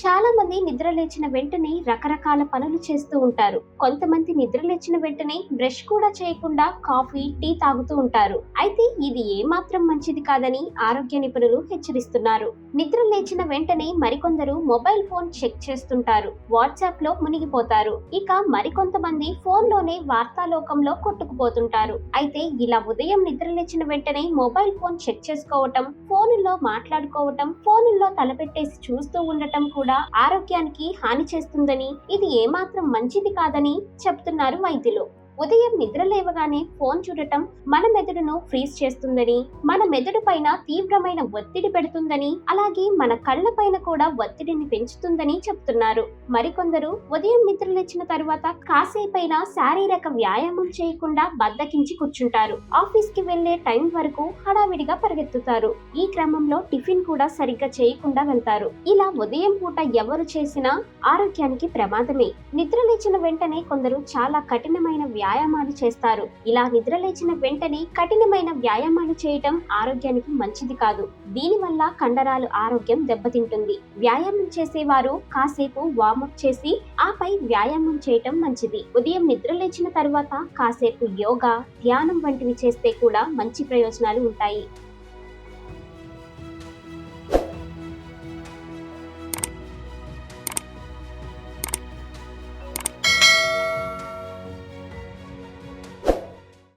చాలా మంది నిద్ర లేచిన వెంటనే రకరకాల పనులు చేస్తూ ఉంటారు. కొంతమంది నిద్ర లేచిన వెంటనే బ్రష్ కూడా చేయకుండా కాఫీ, టీ తాగుతూ ఉంటారు. అయితే ఇది ఏమాత్రం మంచిది కాదని ఆరోగ్య నిపుణులు హెచ్చరిస్తున్నారు. నిద్ర లేచిన వెంటనే మరికొందరు మొబైల్ ఫోన్ చెక్ చేస్తుంటారు. వాట్సాప్ లో మునిగిపోతారు. ఇక మరికొంతమంది ఫోన్ లోనే వార్తాలోకంలో కొట్టుకుపోతుంటారు. అయితే ఇలా ఉదయం నిద్ర లేచిన వెంటనే మొబైల్ ఫోన్ చెక్ చేసుకోవటం, ఫోనుల్లో మాట్లాడుకోవటం, ఫోనుల్లో తలపెట్టేసి చూస్తూ ఉండటం కూడా ఆరోగ్యానికి హాని చేస్తుందని, ఇది ఏమాత్రం మంచిది కాదని చెప్తున్నారు వైద్యులు. ఉదయం నిద్ర లేవగానే ఫోన్ చూడటం మన మెదడును ఫ్రీజ్ చేస్తుందని, మన మెదడు పైన తీవ్రమైన ఒత్తిడి పెడుతుందని, అలాగే మన కళ్ళ పైన కూడా ఒత్తిడిని పెంచుతుందని చెప్తున్నారు. మరికొందరు ఉదయం నిద్ర లేచిన తరువాత కాసేపైనా శారీరక వ్యాయామం చేయకుండా బద్దకించి కూర్చుంటారు. ఆఫీస్ కి వెళ్లే టైం వరకు హడావిడిగా పరిగెత్తుతారు. ఈ క్రమంలో టిఫిన్ కూడా సరిగ్గా చేయకుండా వెళ్తారు. ఇలా ఉదయం పూట ఎవరు చేసినా ఆరోగ్యానికి ప్రమాదమే. నిద్ర లేచిన వెంటనే కొందరు చాలా కఠినమైన వ్యాయామాలు చేస్తారు. ఇలా నిద్ర లేచిన వెంటనే కఠినమైన వ్యాయామాలు చేయటం ఆరోగ్యానికి మంచిది కాదు. దీనివల్ల కండరాలు ఆరోగ్యం దెబ్బతింటుంది. వ్యాయామం చేసేవారు కాసేపు వార్మప్ చేసి ఆపై వ్యాయామం చేయటం మంచిది. ఉదయం నిద్ర లేచిన తరువాత కాసేపు యోగా, ధ్యానం వంటివి చేస్తే కూడా మంచి ప్రయోజనాలు ఉంటాయి.